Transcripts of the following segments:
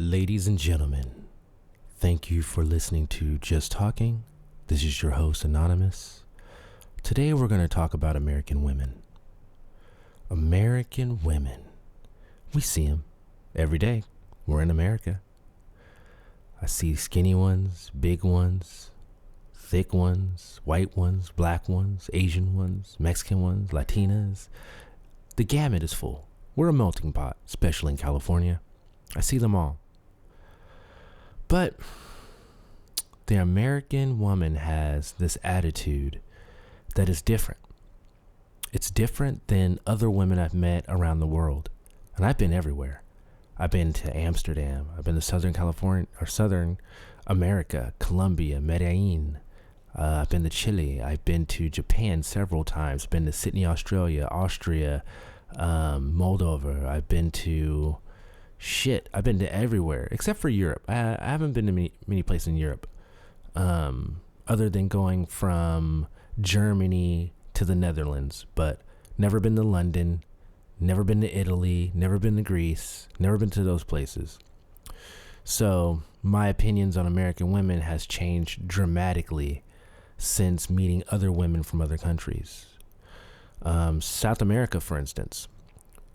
Ladies and gentlemen, thank you for listening to Just Talking. This is your host, Anonymous. Today we're going to talk about American women. American women. We see them every day. We're in America. I see skinny ones, big ones, thick ones, white ones, black ones, Asian ones, Mexican ones, Latinas. The gamut is full. We're a melting pot, especially in California. I see them all. But the American woman has this attitude that is different. It's different than other women I've met around the world. And I've been everywhere. I've been to Amsterdam. I've been to Southern California or Southern America, Colombia, Medellin. I've been to Chile. I've been to Japan several times. Been to Sydney, Australia, Austria, Moldova. I've been to I've been to everywhere except for Europe. I haven't been to many places in Europe, other than going from Germany to the Netherlands, but never been to London, never been to Italy, never been to Greece, never been to those places. So my opinions on American women has changed dramatically since meeting other women from other countries. South America, for instance,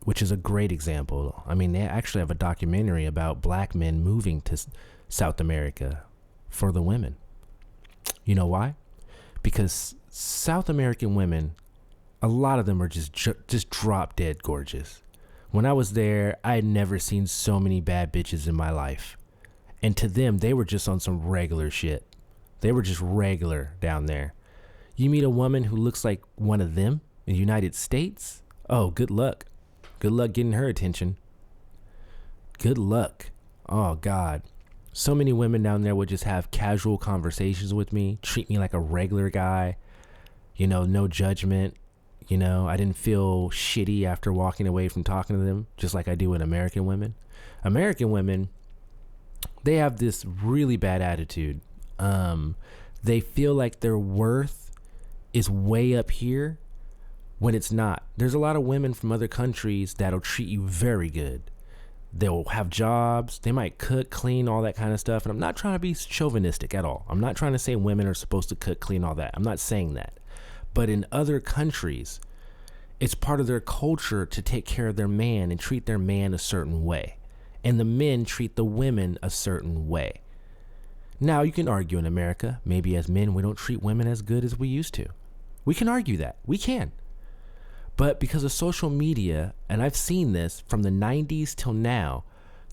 which is a great example. I mean, they actually have a documentary about black men moving to South America for the women. You know why? Because South American women, a lot of them are just drop dead gorgeous. When I was there, I had never seen so many bad bitches in my life. And to them, they were just on some regular shit. They were just regular down there. You meet a woman who looks like one of them in the United States? Oh, good luck. Good luck getting her attention. Good luck. Oh, God. So many women down there would just have casual conversations with me, treat me like a regular guy, no judgment. I didn't feel shitty after walking away from talking to them, just like I do with American women. American women, they have this really bad attitude. They feel like their worth is way up here when it's not. There's a lot of women from other countries that'll treat you very good. They'll have jobs. They might cook, clean, all that kind of stuff. And I'm not trying to be chauvinistic at all. I'm not trying to say women are supposed to cook, clean, all that. I'm not saying that. But in other countries, it's part of their culture to take care of their man and treat their man a certain way. And the men treat the women a certain way. Now, you can argue in America, maybe as men, we don't treat women as good as we used to. We can argue that. We can. But because of social media, and I've seen this from the 90s till now,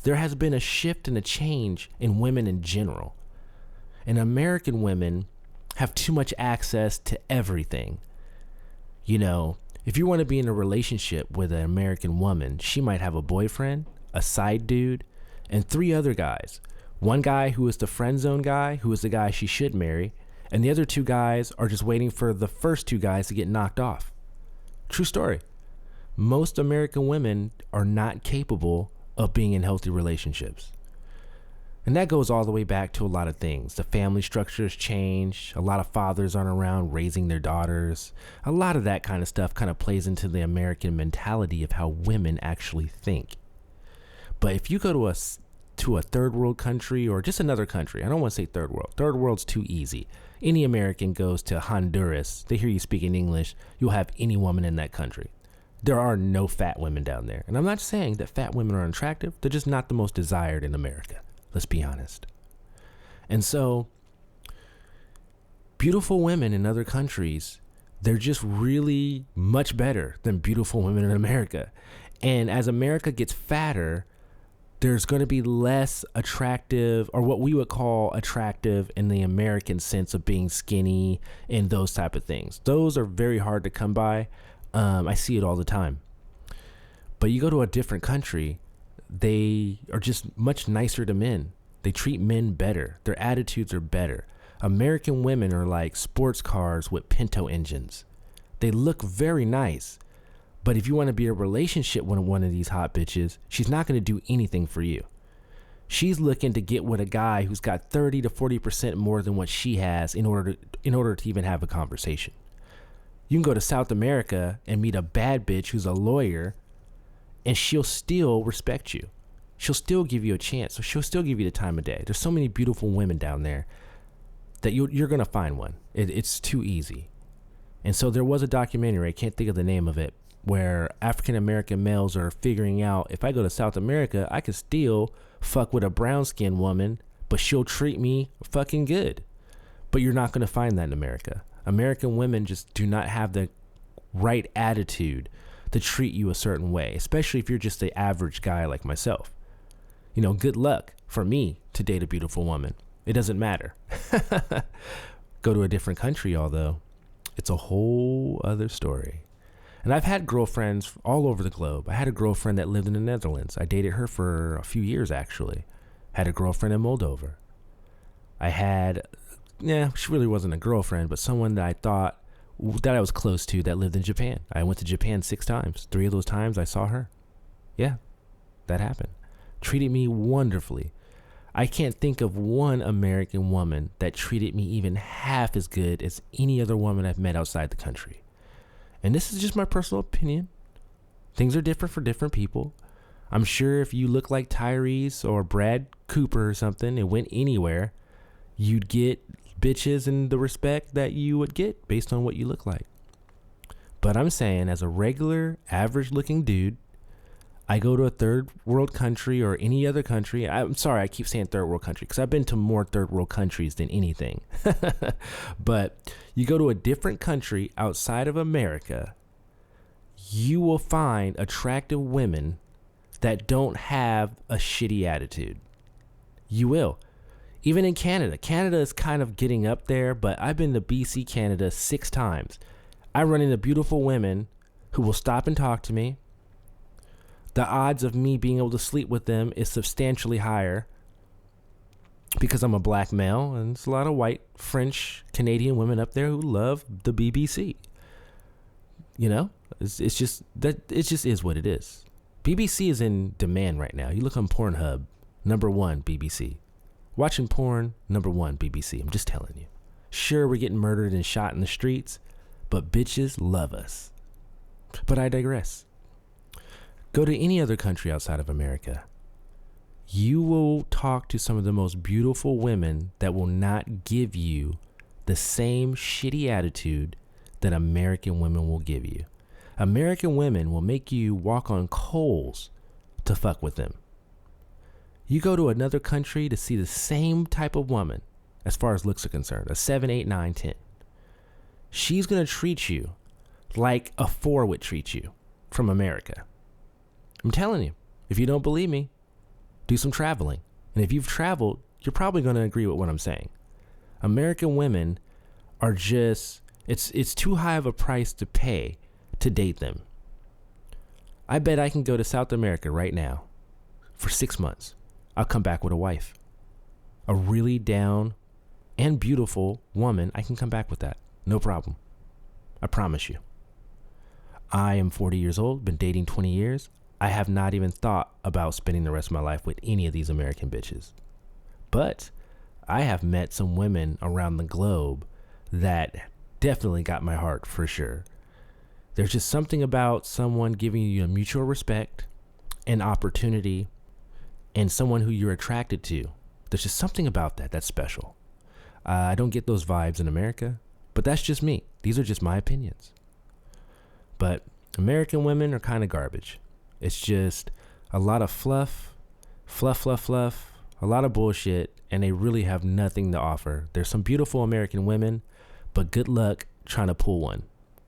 there has been a shift and a change in women in general. And American women have too much access to everything. If you want to be in a relationship with an American woman, she might have a boyfriend, a side dude, and 3 other guys. One guy who is the friend zone guy, who is the guy she should marry, and the other 2 guys are just waiting for the first 2 guys to get knocked off. True story. Most American women are not capable of being in healthy relationships. And that goes all the way back to a lot of things. The family structure has changed. A lot of fathers aren't around raising their daughters. A lot of that kind of stuff kind of plays into the American mentality of how women actually think. But if you go to a third world country or just another country, I don't want to say third world. Third world's too easy. Any American goes to Honduras, they hear you speaking English, you'll have any woman in that country. There are no fat women down there. And I'm not saying that fat women are unattractive. They're just not the most desired in America. Let's be honest. And so, beautiful women in other countries, they're just really much better than beautiful women in America. And as America gets fatter, there's going to be less attractive, or what we would call attractive in the American sense of being skinny and those type of things. Those are very hard to come by. I see it all the time. But you go to a different country, they are just much nicer to men. They treat men better. Their attitudes are better. American women are like sports cars with Pinto engines. They look very nice. But if you want to be in a relationship with one of these hot bitches, she's not going to do anything for you. She's looking to get with a guy who's got 30 to 40% more than what she has in order to even have a conversation. You can go to South America and meet a bad bitch who's a lawyer, and she'll still respect you. she'll still give you a chance. So she'll still give you the time of day. There's so many beautiful women down there that you're going to find one. It's too easy. And so there was a documentary, I can't think of the name of it, where African-American males are figuring out, if I go to South America, I could still fuck with a brown-skinned woman, but she'll treat me fucking good. But you're not going to find that in America. American women just do not have the right attitude to treat you a certain way, especially if you're just the average guy like myself. You know, good luck for me to date a beautiful woman. It doesn't matter. Go to a different country, although it's a whole other story. And I've had girlfriends all over the globe. I had a girlfriend that lived in the Netherlands. I dated her for a few years, actually. Had a girlfriend in Moldova. I had, she really wasn't a girlfriend, but someone that I thought that I was close to that lived in Japan. I went to Japan 6 times. 3 of those times I saw her. Yeah, that happened. Treated me wonderfully. I can't think of one American woman that treated me even half as good as any other woman I've met outside the country. And this is just my personal opinion. Things are different for different people. I'm sure if you look like Tyrese or Brad Cooper or something and went anywhere, you'd get bitches and the respect that you would get based on what you look like. But I'm saying, as a regular, average-looking dude, I go to a third world country or any other country. I'm sorry, I keep saying third world country because I've been to more third world countries than anything. But you go to a different country outside of America, you will find attractive women that don't have a shitty attitude. You will. Even in Canada. Canada is kind of getting up there, but I've been to BC, Canada 6 times. I run into beautiful women who will stop and talk to me. The odds of me being able to sleep with them is substantially higher because I'm a black male, and there's a lot of white, French, Canadian women up there who love the BBC. You know, it's just that it just is what it is. BBC is in demand right now. You look on Pornhub, #1 BBC. Watching porn, #1 BBC. I'm just telling you. Sure, we're getting murdered and shot in the streets, but bitches love us. But I digress. Go to any other country outside of America. You will talk to some of the most beautiful women that will not give you the same shitty attitude that American women will give you. American women will make you walk on coals to fuck with them. You go to another country to see the same type of woman, as far as looks are concerned, a 7, 8, 9, 10. She's going to treat you like a 4 would treat you from America. I'm telling you, if you don't believe me, do some traveling. And if you've traveled, you're probably going to agree with what I'm saying. American women are just, it's too high of a price to pay to date them. I bet I can go to South America right now for 6 months. I'll come back with a wife. A really down and beautiful woman, I can come back with that. No problem. I promise you. I am 40 years old, been dating 20 years. I have not even thought about spending the rest of my life with any of these American bitches. But I have met some women around the globe that definitely got my heart for sure. There's just something about someone giving you a mutual respect and opportunity and someone who you're attracted to. There's just something about that that's special. I don't get those vibes in America, but that's just me. These are just my opinions. But American women are kind of garbage. It's just a lot of fluff, a lot of bullshit, and they really have nothing to offer. There's some beautiful American women, but good luck trying to pull one,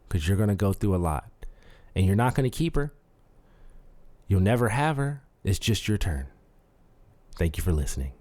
because you're going to go through a lot. And you're not going to keep her. You'll never have her. It's just your turn. Thank you for listening.